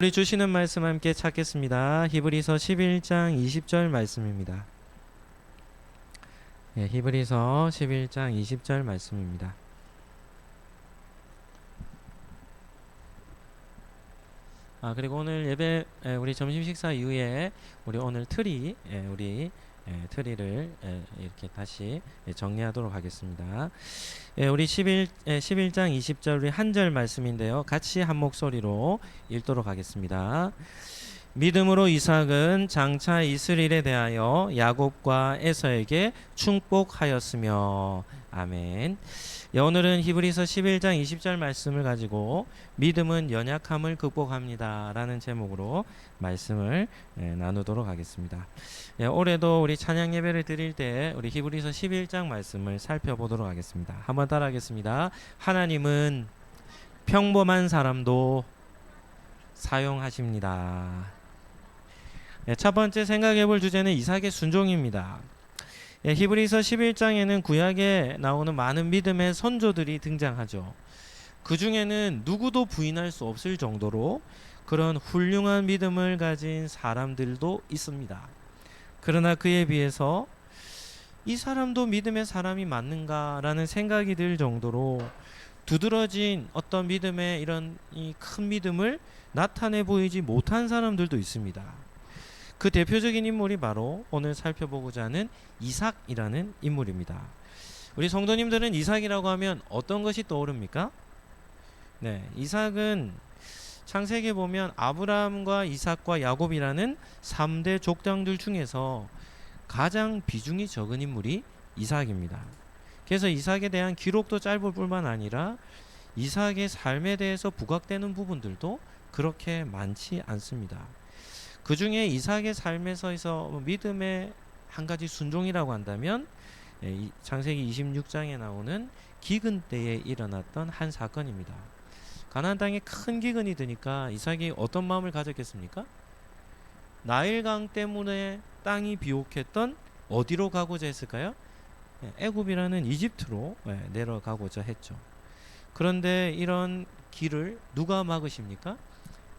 우리 주시는 말씀 함께 찾겠습니다. 히브리서 11장 20절 말씀입니다. 히브리서 11장 20절 말씀입니다. 그리고 오늘 예배 우리 점심 식사 이후에 우리 오늘 트리를 이렇게 다시 정리하도록 하겠습니다. 우리 11장 20절 우리 한 절 말씀인데요. 같이 한 목소리로 읽도록 하겠습니다. 믿음으로 이삭은 장차 이스라엘에 대하여 야곱과 에서에게 축복하였으며. 아멘. 오늘은 히브리서 11장 20절 말씀을 가지고 믿음은 연약함을 극복합니다 라는 제목으로 말씀을 나누도록 하겠습니다. 올해도 우리 찬양 예배를 드릴 때 우리 히브리서 11장 말씀을 살펴보도록 하겠습니다. 한번 따라하겠습니다. 하나님은 평범한 사람도 사용하십니다. 첫 번째 생각해 볼 주제는 이삭의 순종입니다. 히브리서 11장에는 구약에 나오는 많은 믿음의 선조들이 등장하죠. 그 중에는 누구도 부인할 수 없을 정도로 그런 훌륭한 믿음을 가진 사람들도 있습니다. 그러나 그에 비해서 이 사람도 믿음의 사람이 맞는가라는 생각이 들 정도로 두드러진 어떤 믿음의 이런 이 큰 믿음을 나타내 보이지 못한 사람들도 있습니다. 그 대표적인 인물이 바로 오늘 살펴보고자 하는 이삭이라는 인물입니다. 우리 성도님들은 이삭이라고 하면 어떤 것이 떠오릅니까? 이삭은 창세기에 보면 아브라함과 이삭과 야곱이라는 3대 족장들 중에서 가장 비중이 적은 인물이 이삭입니다. 그래서 이삭에 대한 기록도 짧을 뿐만 아니라 이삭의 삶에 대해서 부각되는 부분들도 그렇게 많지 않습니다. 그 중에 이삭의 삶에서 믿음의 한 가지 순종이라고 한다면 창세기 26장에 나오는 기근 때에 일어났던 한 사건입니다. 가나안 땅에 큰 기근이 드니까 이삭이 어떤 마음을 가졌겠습니까? 나일강 때문에 땅이 비옥했던 어디로 가고자 했을까요? 애굽이라는 이집트로 내려가고자 했죠. 그런데 이런 길을 누가 막으십니까?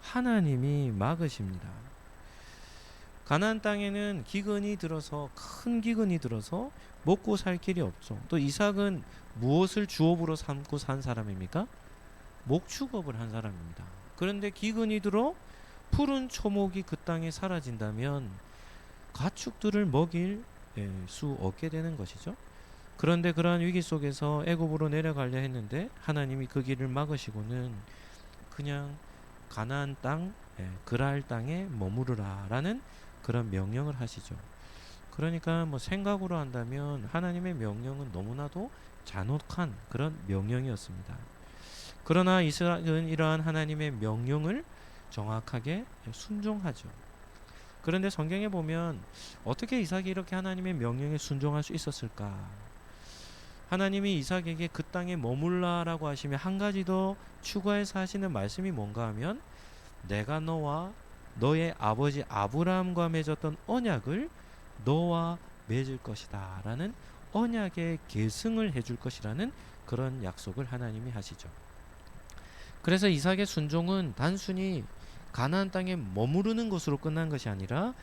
하나님이 막으십니다. 가나안 땅에는 큰 기근이 들어서 먹고 살 길이 없죠. 또 이삭은 무엇을 주업으로 삼고 산 사람입니까? 목축업을 한 사람입니다. 그런데 기근이 들어 푸른 초목이 그 땅에 사라진다면 가축들을 먹일 수 없게 되는 것이죠. 그런데 그러한 위기 속에서 애굽으로 내려가려 했는데 하나님이 그 길을 막으시고는 그냥 가나안 땅, 그랄 땅에 머무르라 라는 그런 명령을 하시죠. 그러니까 생각으로 한다면 하나님의 명령은 너무나도 잔혹한 그런 명령이었습니다. 그러나 이삭은 이러한 하나님의 명령을 정확하게 순종하죠. 그런데 성경에 보면 어떻게 이삭이 이렇게 하나님의 명령에 순종할 수 있었을까? 하나님이 이삭에게 그 땅에 머물라라고 하시며 한 가지 더 추가해서 하시는 말씀이 뭔가 하면 내가 너와 너의 아버지 아브라함과 맺었던 언약을 너와 맺을 것이다 라는 언약의 계승을 해줄 것이라는 그런 약속을 하나님이 하시죠. 그래서 이삭의 순종은 단순히 가나안 땅에 머무르는 것으로 끝난 것이 아니라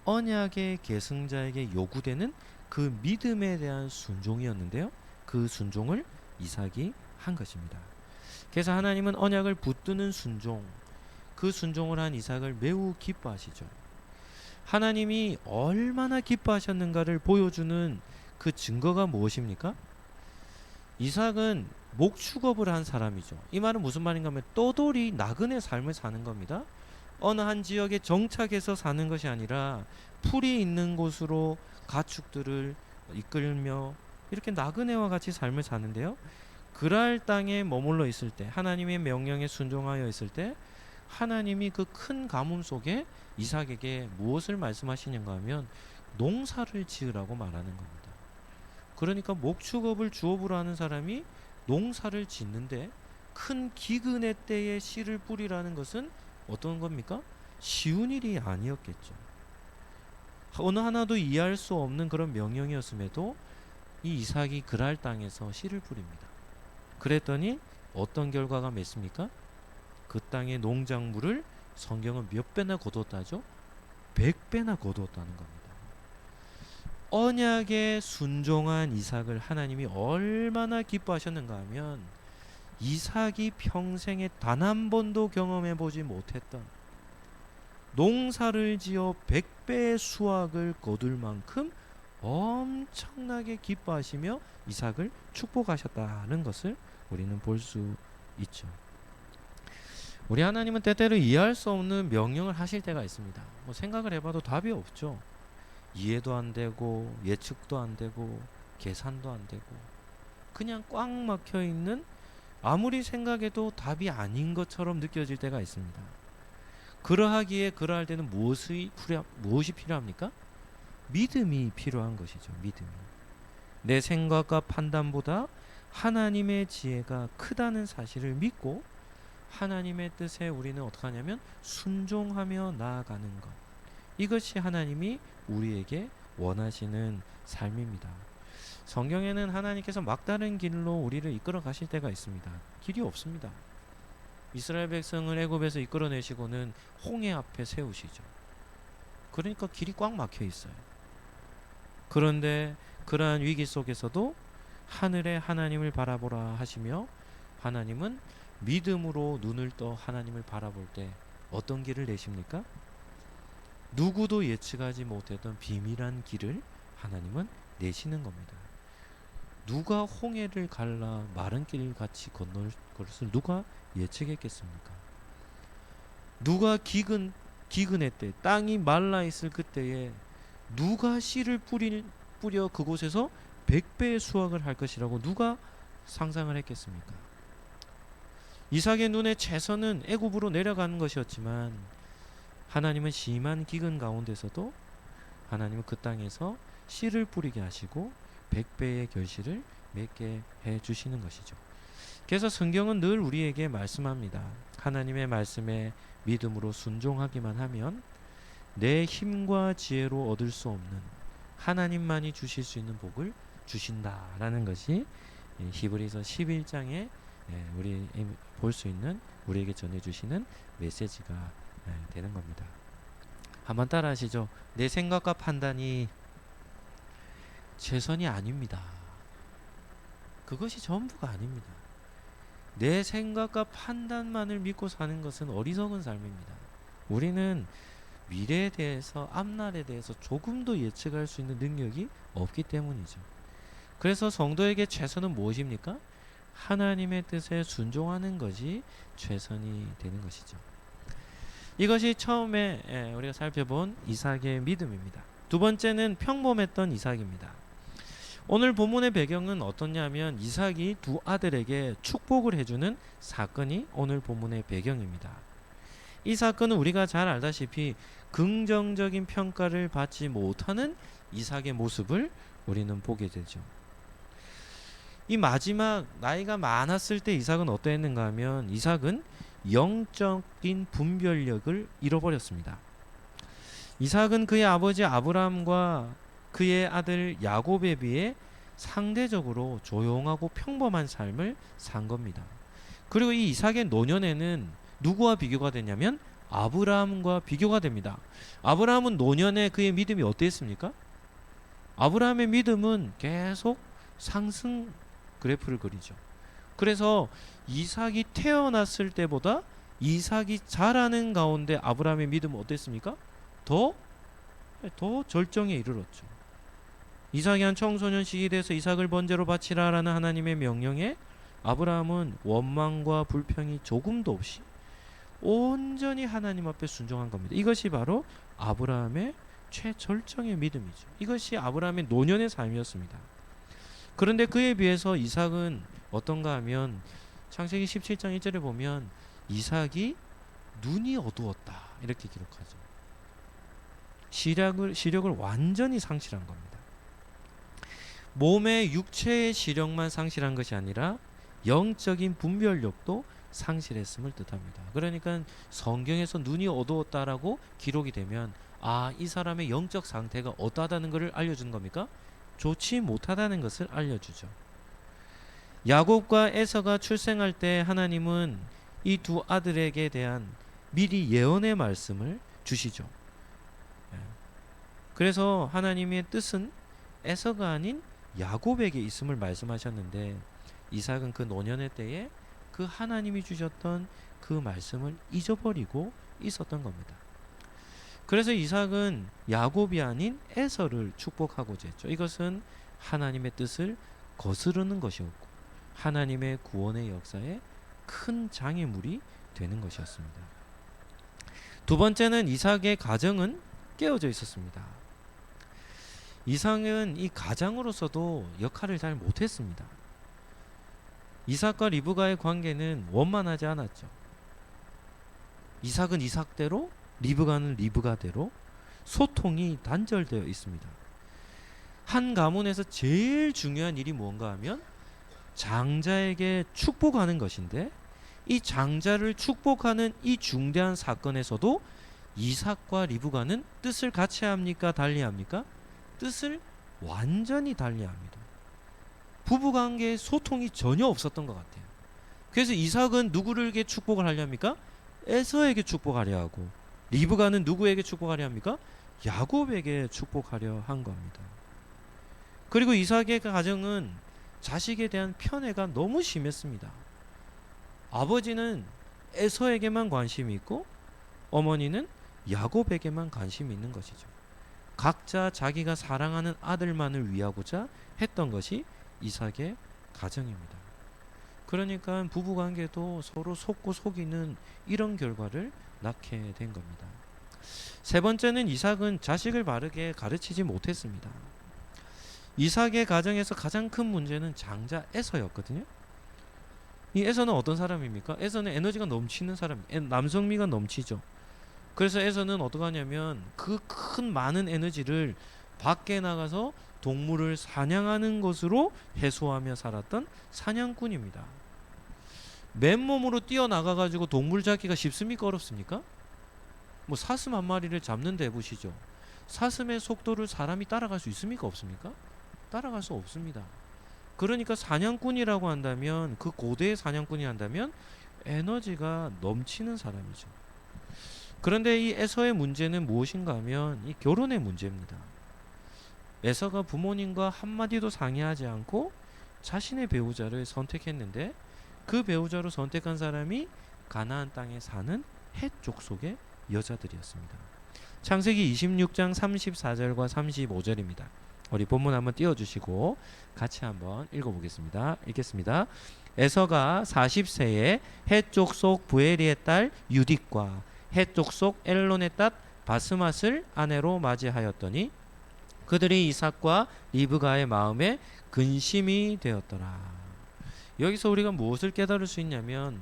언약의 계승자에게 요구되는 그 믿음에 대한 순종이었는데요. 그 순종을 이삭이 한 것입니다. 그래서 하나님은 언약을 붙드는 순종, 그 순종을 한 이삭을 매우 기뻐하시죠. 하나님이 얼마나 기뻐하셨는가를 보여주는 그 증거가 무엇입니까? 이삭은 목축업을 한 사람이죠. 이 말은 무슨 말인가 하면 떠돌이 나그네 삶을 사는 겁니다. 어느 한 지역에 정착해서 사는 것이 아니라 풀이 있는 곳으로 가축들을 이끌며 이렇게 나그네와 같이 삶을 사는데요. 그랄 땅에 머물러 있을 때, 하나님의 명령에 순종하여 있을 때 하나님이 그 큰 가뭄 속에 이삭에게 무엇을 말씀하시는가 하면 농사를 지으라고 말하는 겁니다. 그러니까 목축업을 주업으로 하는 사람이 농사를 짓는데 큰 기근의 때에 씨를 뿌리라는 것은 어떤 겁니까? 쉬운 일이 아니었겠죠. 어느 하나도 이해할 수 없는 그런 명령이었음에도 이 이삭이 그랄 땅에서 씨를 뿌립니다. 그랬더니 어떤 결과가 맺습니까? 그 땅의 농작물을 성경은 몇 배나 거두었다죠? 100배나 거두었다는 겁니다. 언약에 순종한 이삭을 하나님이 얼마나 기뻐하셨는가 하면 이삭이 평생에 단 한 번도 경험해 보지 못했던 농사를 지어 100배의 수확을 거둘 만큼 엄청나게 기뻐하시며 이삭을 축복하셨다는 것을 우리는 볼 수 있죠. 우리 하나님은 때때로 이해할 수 없는 명령을 하실 때가 있습니다. 뭐 생각을 해봐도 답이 없죠. 이해도 안 되고 예측도 안 되고 계산도 안 되고 그냥 꽉 막혀 있는, 아무리 생각해도 답이 아닌 것처럼 느껴질 때가 있습니다. 그러하기에 그러할 때는 무엇이 필요합니까? 믿음이 필요한 것이죠. 믿음이. 내 생각과 판단보다 하나님의 지혜가 크다는 사실을 믿고 하나님의 뜻에 우리는 어떻게 하냐면 순종하며 나아가는 것. 이것이 하나님이 우리에게 원하시는 삶입니다. 성경에는 하나님께서 막다른 길로 우리를 이끌어 가실 때가 있습니다. 길이 없습니다. 이스라엘 백성을 애굽에서 이끌어내시고는 홍해 앞에 세우시죠. 그러니까 길이 꽉 막혀 있어요. 그런데 그러한 위기 속에서도 하늘의 하나님을 바라보라 하시며 하나님은 믿음으로 눈을 떠 하나님을 바라볼 때 어떤 길을 내십니까? 누구도 예측하지 못했던 비밀한 길을 하나님은 내시는 겁니다. 누가 홍해를 갈라 마른 길 같이 건널 것을 누가 예측했겠습니까? 누가 기근의 때 땅이 말라 있을 그때에 누가 씨를 뿌려 그곳에서 100배의 수확을 할 것이라고 누가 상상을 했겠습니까? 이삭의 눈에 채선은 애굽으로 내려가는 것이었지만 하나님은 심한 기근 가운데서도 하나님은 그 땅에서 씨를 뿌리게 하시고 100배의 결실을 맺게 해주시는 것이죠. 그래서 성경은 늘 우리에게 말씀합니다. 하나님의 말씀에 믿음으로 순종하기만 하면 내 힘과 지혜로 얻을 수 없는 하나님만이 주실 수 있는 복을 주신다라는 것이 히브리서 11장에 우리 볼 수 있는, 우리에게 전해주시는 메시지가 되는 겁니다. 한번 따라 하시죠. 내 생각과 판단이 최선이 아닙니다. 그것이 전부가 아닙니다. 내 생각과 판단만을 믿고 사는 것은 어리석은 삶입니다. 우리는 미래에 대해서, 앞날에 대해서 조금도 예측할 수 있는 능력이 없기 때문이죠. 그래서 성도에게 최선은 무엇입니까? 하나님의 뜻에 순종하는 것이 최선이 되는 것이죠. 이것이 처음에 우리가 살펴본 이삭의 믿음입니다. 두 번째는 평범했던 이삭입니다. 오늘 본문의 배경은 어떠냐면 이삭이 두 아들에게 축복을 해주는 사건이 오늘 본문의 배경입니다. 이 사건은 우리가 잘 알다시피 긍정적인 평가를 받지 못하는 이삭의 모습을 우리는 보게 되죠. 이 마지막 나이가 많았을 때 이삭은 어떠했는가 하면 이삭은 영적인 분별력을 잃어버렸습니다. 이삭은 그의 아버지 아브라함과 그의 아들 야곱에 비해 상대적으로 조용하고 평범한 삶을 산 겁니다. 그리고 이 이삭의 노년에는 누구와 비교가 되냐면 아브라함과 비교가 됩니다. 아브라함은 노년에 그의 믿음이 어땠습니까? 아브라함의 믿음은 계속 상승 그래프를 그리죠. 그래서 이삭이 태어났을 때보다 이삭이 자라는 가운데 아브라함의 믿음은 어땠습니까? 더 절정에 이르렀죠. 이삭이 한 청소년 시기 돼서 이삭을 번제로 바치라라는 하나님의 명령에 아브라함은 원망과 불평이 조금도 없이 온전히 하나님 앞에 순종한 겁니다. 이것이 바로 아브라함의 최절정의 믿음이죠. 이것이 아브라함의 노년의 삶이었습니다. 그런데 그에 비해서 이삭은 어떤가 하면 창세기 17장 1절에 보면 이삭이 눈이 어두웠다 이렇게 기록하죠. 시력을 완전히 상실한 겁니다. 몸의 육체의 시력만 상실한 것이 아니라 영적인 분별력도 상실했음을 뜻합니다. 그러니까 성경에서 눈이 어두웠다라고 기록이 되면 이 사람의 영적 상태가 어떠하다는 것을 알려주는 겁니까? 좋지 못하다는 것을 알려주죠. 야곱과 에서가 출생할 때 하나님은 이 두 아들에게 대한 미리 예언의 말씀을 주시죠. 예. 그래서 하나님의 뜻은 에서가 아닌 야곱에게 있음을 말씀하셨는데 이삭은 그 노년의 때에 그 하나님이 주셨던 그 말씀을 잊어버리고 있었던 겁니다. 그래서 이삭은 야곱이 아닌 에서를 축복하고자 했죠. 이것은 하나님의 뜻을 거스르는 것이었고 하나님의 구원의 역사에 큰 장애물이 되는 것이었습니다. 두 번째는 이삭의 가정은 깨어져 있었습니다. 이삭은 이 가장으로서도 역할을 잘 못했습니다. 이삭과 리브가의 관계는 원만하지 않았죠. 이삭은 이삭대로, 리브가는 리브가대로 소통이 단절되어 있습니다. 한 가문에서 제일 중요한 일이 뭔가 하면 장자에게 축복하는 것인데 이 장자를 축복하는 이 중대한 사건에서도 이삭과 리브가는 뜻을 같이 합니까? 달리합니까? 뜻을 완전히 달리합니다. 부부관계에 소통이 전혀 없었던 것 같아요. 그래서 이삭은 누구에게 축복을 하려 합니까? 에서에게 축복하려 하고 리브가는 누구에게 축복하려 합니까? 야곱에게 축복하려 한 겁니다. 그리고 이삭의 가정은 자식에 대한 편애가 너무 심했습니다. 아버지는 에서에게만 관심이 있고 어머니는 야곱에게만 관심이 있는 것이죠. 각자 자기가 사랑하는 아들만을 위하고자 했던 것이 이삭의 가정입니다. 그러니까 부부관계도 서로 속고 속이는 이런 결과를 낳게 된 겁니다. 세 번째는 이삭은 자식을 바르게 가르치지 못했습니다. 이삭의 가정에서 가장 큰 문제는 장자 에서였거든요. 이 에서는 어떤 사람입니까? 에서는 에너지가 넘치는 사람, 남성미가 넘치죠. 그래서 에서는 어떻게 하냐면 그 큰 많은 에너지를 밖에 나가서 동물을 사냥하는 것으로 해소하며 살았던 사냥꾼입니다. 맨몸으로 뛰어나가 가지고 동물 잡기가 쉽습니까? 어렵습니까? 뭐 사슴 한 마리를 잡는데 해보시죠. 사슴의 속도를 사람이 따라갈 수 있습니까? 없습니까? 따라갈 수 없습니다. 그러니까 사냥꾼이라고 한다면 그 고대의 사냥꾼이 한다면 에너지가 넘치는 사람이죠. 그런데 이 에서의 문제는 무엇인가 하면 이 결혼의 문제입니다. 에서가 부모님과 한마디도 상의하지 않고 자신의 배우자를 선택했는데 그 배우자로 선택한 사람이 가나안 땅에 사는 헷 족속의 여자들이었습니다. 창세기 26장 34절과 35절입니다. 우리 본문 한번 띄워주시고 같이 한번 읽어보겠습니다. 읽겠습니다. 에서가 40세에 헷 족속 부에리의 딸 유딕과 헷 족속 엘론의 딸 바스맛을 아내로 맞이하였더니 그들이 이삭과 리브가의 마음에 근심이 되었더라. 여기서 우리가 무엇을 깨달을 수 있냐면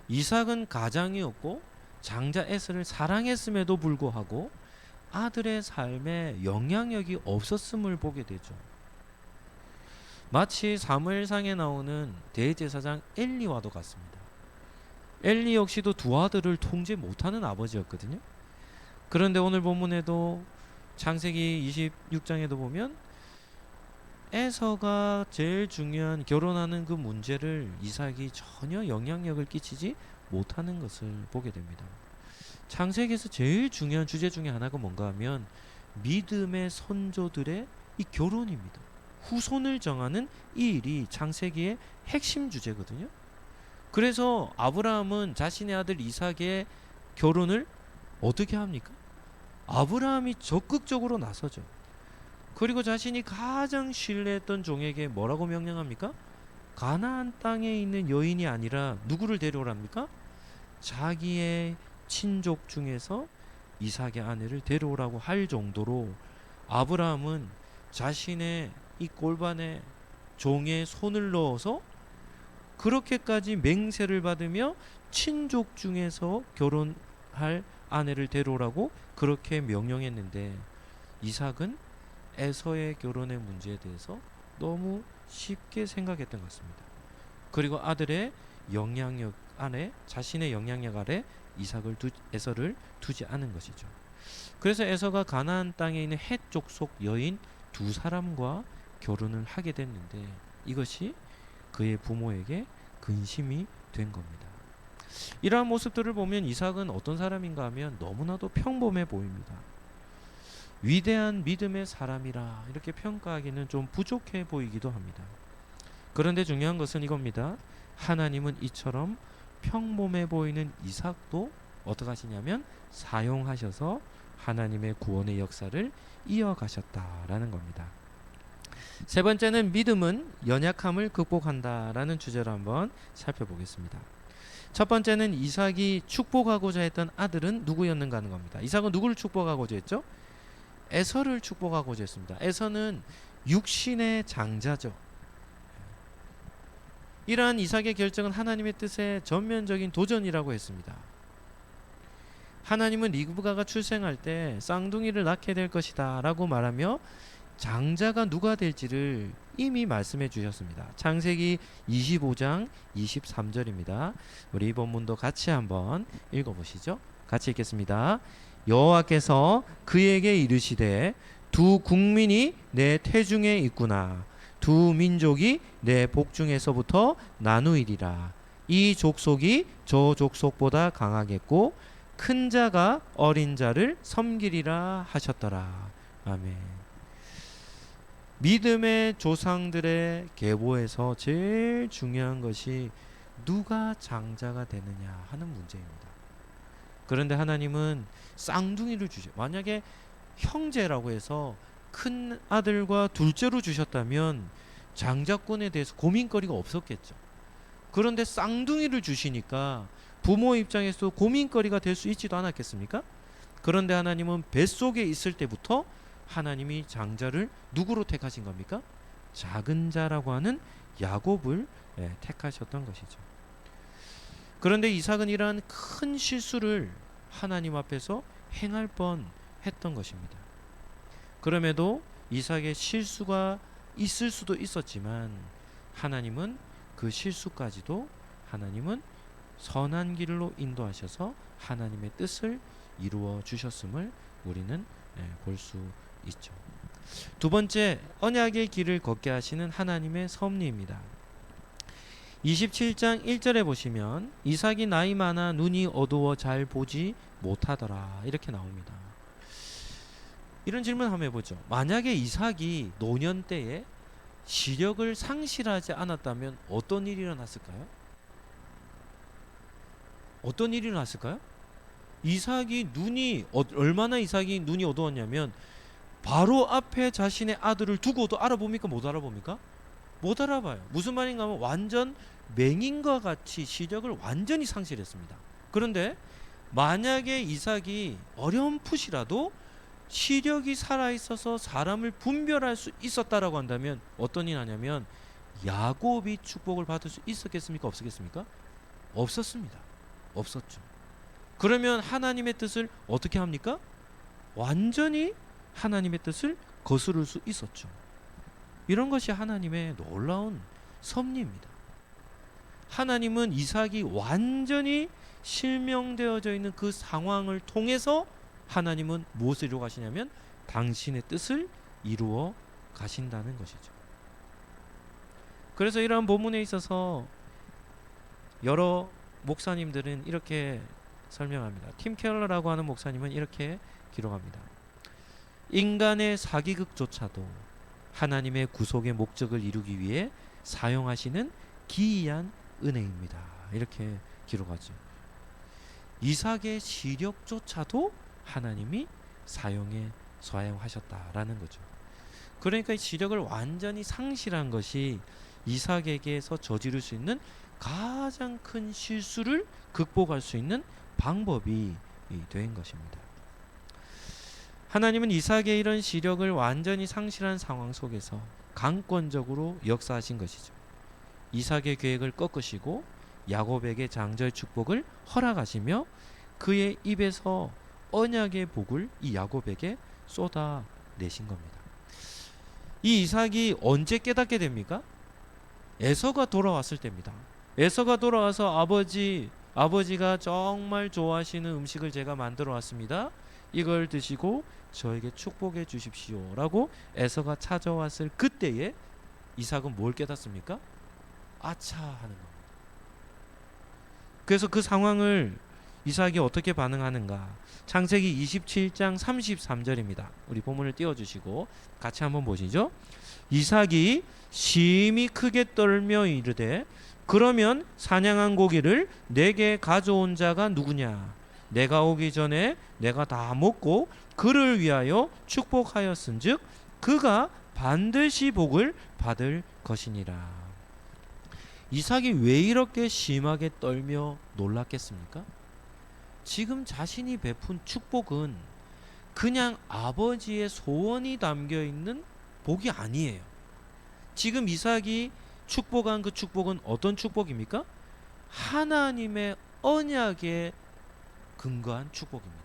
이삭은 가장이었고 장자 에서를 사랑했음에도 불구하고 아들의 삶에 영향력이 없었음을 보게 되죠. 마치 사무엘상에 나오는 대제사장 엘리와도 같습니다. 엘리 역시도 두 아들을 통제 못하는 아버지였거든요. 그런데 오늘 본문에도 창세기 26장에도 보면 에서가 제일 중요한 결혼하는 그 문제를 이삭이 전혀 영향력을 끼치지 못하는 것을 보게 됩니다. 창세기에서 제일 중요한 주제 중에 하나가 뭔가 하면 믿음의 선조들의 이 결혼입니다. 후손을 정하는 이 일이 창세기의 핵심 주제거든요. 그래서 아브라함은 자신의 아들 이삭의 결혼을 어떻게 합니까? 아브라함이 적극적으로 나서죠. 그리고 자신이 가장 신뢰했던 종에게 뭐라고 명령합니까? 가나안 땅에 있는 여인이 아니라 누구를 데려오랍니까? 자기의 친족 중에서 이삭의 아내를 데려오라고 할 정도로 아브라함은 자신의 이 골반에 종의 손을 넣어서 그렇게까지 맹세를 받으며 친족 중에서 결혼할 아내를 데려오라고 그렇게 명령했는데 이삭은 에서의 결혼의 문제에 대해서 너무 쉽게 생각했던 것 같습니다. 그리고 아들의 영향력 안에 자신의 영향력 아래 에서를 두지 않은 것이죠. 그래서 에서가 가나안 땅에 있는 헷 족속 여인 두 사람과 결혼을 하게 됐는데 이것이 그의 부모에게 근심이 된 겁니다. 이러한 모습들을 보면 이삭은 어떤 사람인가 하면 너무나도 평범해 보입니다. 위대한 믿음의 사람이라 이렇게 평가하기는 좀 부족해 보이기도 합니다. 그런데 중요한 것은 이겁니다. 하나님은 이처럼 평범해 보이는 이삭도 어떻게 하시냐면 사용하셔서 하나님의 구원의 역사를 이어가셨다라는 겁니다. 세 번째는 믿음은 연약함을 극복한다라는 주제로 한번 살펴보겠습니다. 첫 번째는 이삭이 축복하고자 했던 아들은 누구였는가 하는 겁니다. 이삭은 누구를 축복하고자 했죠? 에서를 축복하고자 했습니다. 에서는 육신의 장자죠. 이러한 이삭의 결정은 하나님의 뜻에 전면적인 도전이라고 했습니다. 하나님은 리브가가 출생할 때 쌍둥이를 낳게 될 것이다 라고 말하며 장자가 누가 될지를 이미 말씀해 주셨습니다. 창세기 25장 23절입니다. 우리 이 본문도 같이 한번 읽어보시죠. 같이 읽겠습니다. 여호와께서 그에게 이르시되 두 국민이 내 태중에 있구나. 두 민족이 내 복중에서부터 나누이리라. 이 족속이 저 족속보다 강하겠고 큰 자가 어린 자를 섬기리라 하셨더라. 아멘. 믿음의 조상들의 계보에서 제일 중요한 것이 누가 장자가 되느냐 하는 문제입니다. 그런데 하나님은 쌍둥이를 주죠. 만약에 형제라고 해서 큰 아들과 둘째로 주셨다면 장자권에 대해서 고민거리가 없었겠죠. 그런데 쌍둥이를 주시니까 부모 입장에서 고민거리가 될 수 있지도 않았겠습니까? 그런데 하나님은 뱃속에 있을 때부터 하나님이 장자를 누구로 택하신 겁니까? 작은 자라고 하는 야곱을 택하셨던 것이죠. 그런데 이삭은 이러한 큰 실수를 하나님 앞에서 행할 뻔했던 것입니다. 그럼에도 이삭의 실수가 있을 수도 있었지만 하나님은 그 실수까지도 하나님은 선한 길로 인도하셔서 하나님의 뜻을 이루어 주셨음을 우리는 볼 수 있죠. 두 번째, 언약의 길을 걷게 하시는 하나님의 섭리입니다. 27장 1절에 보시면 이삭이 나이 많아 눈이 어두워 잘 보지 못하더라 이렇게 나옵니다. 이런 질문 한번 해보죠. 만약에 이삭이 노년 때에 시력을 상실하지 않았다면 어떤 일이 일어났을까요? 어떤 일이 일어났을까요? 얼마나 이삭이 눈이 어두웠냐면 바로 앞에 자신의 아들을 두고도 알아봅니까? 못 알아봅니까? 못 알아봐요. 무슨 말인가 하면 완전 맹인과 같이 시력을 완전히 상실했습니다. 그런데 만약에 이삭이 어렴풋이라도 시력이 살아있어서 사람을 분별할 수 있었다라고 한다면 어떤 일이 나냐면 야곱이 축복을 받을 수 있었겠습니까? 없었겠습니까? 없었습니다. 없었죠. 그러면 하나님의 뜻을 어떻게 합니까? 완전히 하나님의 뜻을 거스를 수 있었죠. 이런 것이 하나님의 놀라운 섭리입니다. 하나님은 이삭이 완전히 실명되어져 있는 그 상황을 통해서 하나님은 무엇을 이루어 가시냐면 당신의 뜻을 이루어 가신다는 것이죠. 그래서 이러한 본문에 있어서 여러 목사님들은 이렇게 설명합니다. 팀 켈러라고 하는 목사님은 이렇게 기록합니다. 인간의 사기극조차도 하나님의 구속의 목적을 이루기 위해 사용하시는 기이한 은혜입니다. 이렇게 기록하죠. 이삭의 시력조차도 하나님이 사용하셨다라는 거죠. 그러니까 이 시력을 완전히 상실한 것이 이삭에게서 저지를 수 있는 가장 큰 실수를 극복할 수 있는 방법이 된 것입니다. 하나님은 이삭의 이런 시력을 완전히 상실한 상황 속에서 강권적으로 역사하신 것이죠. 이삭의 계획을 꺾으시고 야곱에게 장자의 축복을 허락하시며 그의 입에서 언약의 복을 이 야곱에게 쏟아내신 겁니다. 이 이삭이 언제 깨닫게 됩니까? 에서가 돌아왔을 때입니다. 에서가 돌아와서 아버지가 정말 좋아하시는 음식을 제가 만들어 왔습니다. 이걸 드시고 저에게 축복해 주십시오 라고 에서가 찾아왔을 그때에 이삭은 뭘 깨닫습니까? 아차 하는 겁니다. 그래서 그 상황을 이삭이 어떻게 반응하는가? 창세기 27장 33절입니다. 우리 본문을 띄워주시고 같이 한번 보시죠. 이삭이 심히 크게 떨며 이르되 그러면 사냥한 고기를 내게 가져온 자가 누구냐? 내가 오기 전에 내가 다 먹고 그를 위하여 축복하였은즉 그가 반드시 복을 받을 것이니라. 이삭이 왜 이렇게 심하게 떨며 놀랐겠습니까? 지금 자신이 베푼 축복은 그냥 아버지의 소원이 담겨 있는 복이 아니에요. 지금 이삭이 축복한 그 축복은 어떤 축복입니까? 하나님의 언약에 근거한 축복입니다.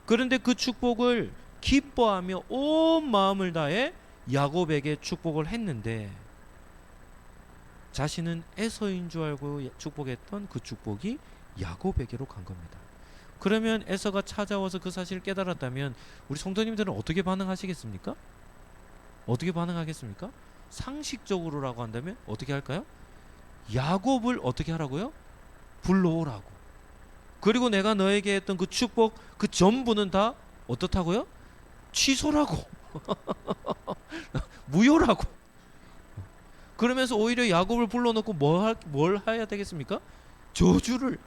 그런데 그 축복을 기뻐하며 온 마음을 다해 야곱에게 축복을 했는데 자신은 에서인 줄 알고 축복했던 그 축복이 야곱에게로 간 겁니다. 그러면 에서가 찾아와서 그 사실을 깨달았다면 우리 성도님들은 어떻게 반응하시겠습니까? 어떻게 반응하겠습니까? 상식적으로라고 한다면 어떻게 할까요? 야곱을 어떻게 하라고요? 불러오라고. 그리고 내가 너에게 했던 그 축복 그 전부는 다 어떻다고요? 취소라고. 무효라고. 그러면서 오히려 야곱을 불러놓고 뭘 해야 되겠습니까? 저주를.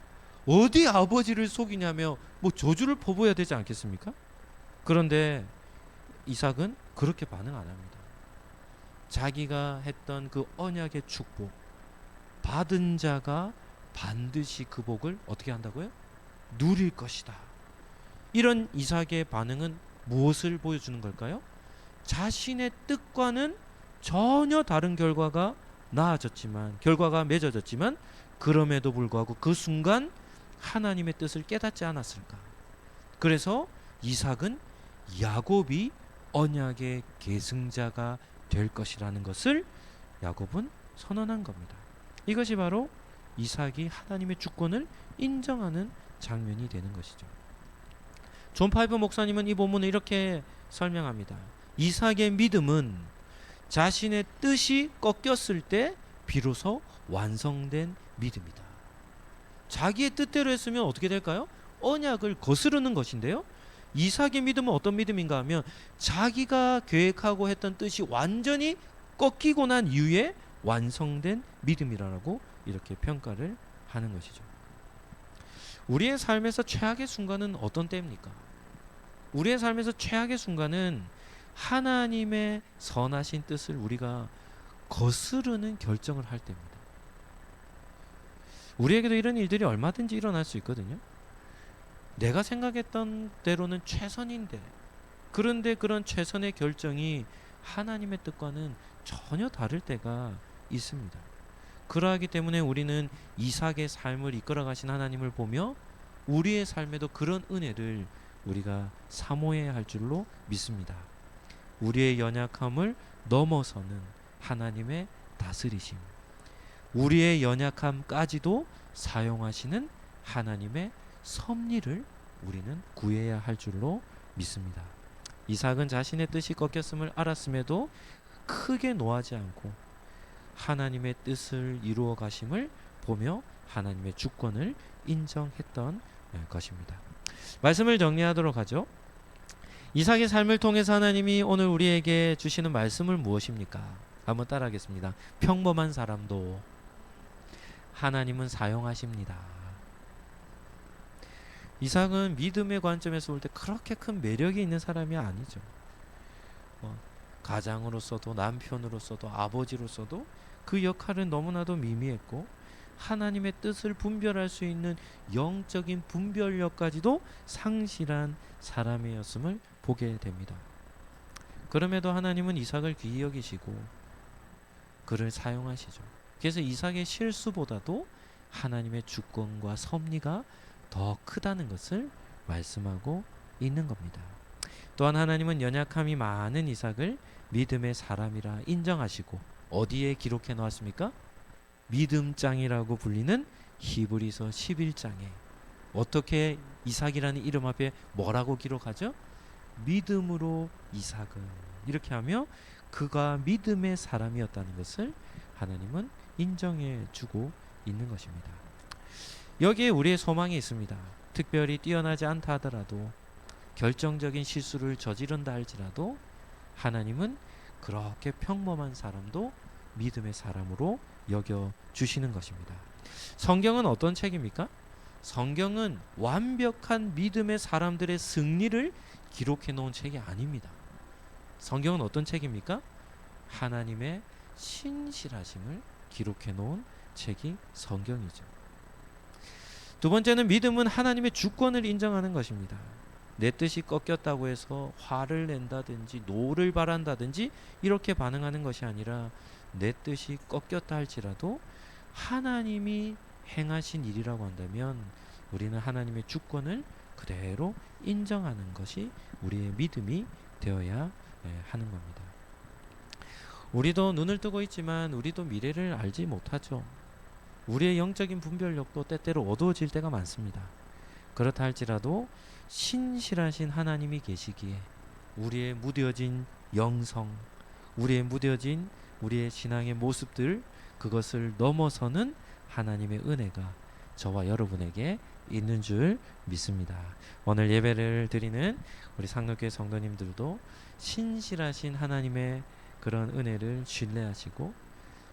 어디 아버지를 속이냐며 뭐 저주를 퍼부어야 되지 않겠습니까? 그런데 이삭은 그렇게 반응 안 합니다. 자기가 했던 그 언약의 축복 받은 자가 반드시 그 복을 어떻게 한다고요? 누릴 것이다. 이런 이삭의 반응은 무엇을 보여주는 걸까요? 자신의 뜻과는 전혀 다른 결과가 결과가 맺어졌지만 그럼에도 불구하고 그 순간 하나님의 뜻을 깨닫지 않았을까? 그래서 이삭은 야곱이 언약의 계승자가 될 것이라는 것을 야곱은 선언한 겁니다. 이것이 바로 이삭이 하나님의 주권을 인정하는 장면이 되는 것이죠. 존 파이브 목사님은 이 본문을 이렇게 설명합니다. 이삭의 믿음은 자신의 뜻이 꺾였을 때 비로소 완성된 믿음이다. 자기의 뜻대로 했으면 어떻게 될까요? 언약을 거스르는 것인데요. 이삭의 믿음은 어떤 믿음인가 하면 자기가 계획하고 했던 뜻이 완전히 꺾이고 난 이후에 완성된 믿음이라고 이렇게 평가를 하는 것이죠. 우리의 삶에서 최악의 순간은 어떤 때입니까? 우리의 삶에서 최악의 순간은 하나님의 선하신 뜻을 우리가 거스르는 결정을 할 때입니다. 우리에게도 이런 일들이 얼마든지 일어날 수 있거든요. 내가 생각했던 대로는 최선인데 그런데 그런 최선의 결정이 하나님의 뜻과는 전혀 다를 때가 있습니다. 그러하기 때문에 우리는 이삭의 삶을 이끌어 가신 하나님을 보며 우리의 삶에도 그런 은혜를 우리가 사모해야 할 줄로 믿습니다. 우리의 연약함을 넘어서는 하나님의 다스리심, 우리의 연약함까지도 사용하시는 하나님의 섭리를 우리는 구해야 할 줄로 믿습니다. 이삭은 자신의 뜻이 꺾였음을 알았음에도 크게 노하지 않고 하나님의 뜻을 이루어 가심을 보며 하나님의 주권을 인정했던 것입니다. 말씀을 정리하도록 하죠. 이삭의 삶을 통해서 하나님이 오늘 우리에게 주시는 말씀은 무엇입니까? 한번 따라하겠습니다. 평범한 사람도 하나님은 사용하십니다. 이삭은 믿음의 관점에서 볼 때 그렇게 큰 매력이 있는 사람이 아니죠. 가장으로서도 남편으로서도 아버지로서도 그 역할은 너무나도 미미했고 하나님의 뜻을 분별할 수 있는 영적인 분별력까지도 상실한 사람이었음을 보게 됩니다. 그럼에도 하나님은 이삭을 귀히 여기시고 그를 사용하시죠. 그래서 이삭의 실수보다도 하나님의 주권과 섭리가 더 크다는 것을 말씀하고 있는 겁니다. 또한 하나님은 연약함이 많은 이삭을 믿음의 사람이라 인정하시고 어디에 기록해 놓았습니까? 믿음장이라고 불리는 히브리서 11장에 어떻게 이삭이라는 이름 앞에 뭐라고 기록하죠? 믿음으로 이삭은 이렇게 하며 그가 믿음의 사람이었다는 것을 하나님은 인정해 주고 있는 것입니다. 여기에 우리의 소망이 있습니다. 특별히 뛰어나지 않다 하더라도, 결정적인 실수를 저지른다 할지라도 하나님은 그렇게 평범한 사람도 믿음의 사람으로 여겨 주시는 것입니다. 성경은 어떤 책입니까? 성경은 완벽한 믿음의 사람들의 승리를 기록해 놓은 책이 아닙니다. 성경은 어떤 책입니까? 하나님의 신실하심을 기록해 놓은 책이 성경이죠. 두 번째는 믿음은 하나님의 주권을 인정하는 것입니다. 내 뜻이 꺾였다고 해서 화를 낸다든지 노를 바란다든지 이렇게 반응하는 것이 아니라, 내 뜻이 꺾였다 할지라도 하나님이 행하신 일이라고 한다면 우리는 하나님의 주권을 그대로 인정하는 것이 우리의 믿음이 되어야 하는 겁니다. 우리도 눈을 뜨고 있지만 우리도 미래를 알지 못하죠. 우리의 영적인 분별력도 때때로 어두워질 때가 많습니다. 그렇다 할지라도 신실하신 하나님이 계시기에 우리의 무뎌진 영성, 우리의 신앙의 모습들, 그것을 넘어서는 하나님의 은혜가 저와 여러분에게 있는 줄 믿습니다. 오늘 예배를 드리는 우리 상록교회 성도님들도 신실하신 하나님의 그런 은혜를 신뢰하시고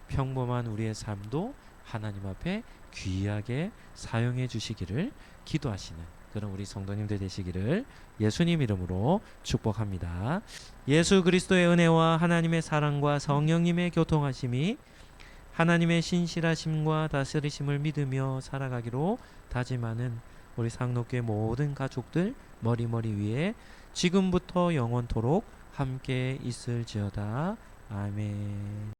평범한 우리의 삶도 하나님 앞에 귀하게 사용해 주시기를 기도하시는 그런 우리 성도님들 되시기를 예수님 이름으로 축복합니다. 예수 그리스도의 은혜와 하나님의 사랑과 성령님의 교통하심이 하나님의 신실하심과 다스리심을 믿으며 살아가기로 다짐하는 우리 상록교회 모든 가족들 머리머리 위에 지금부터 영원토록 함께 있을지어다. 아멘.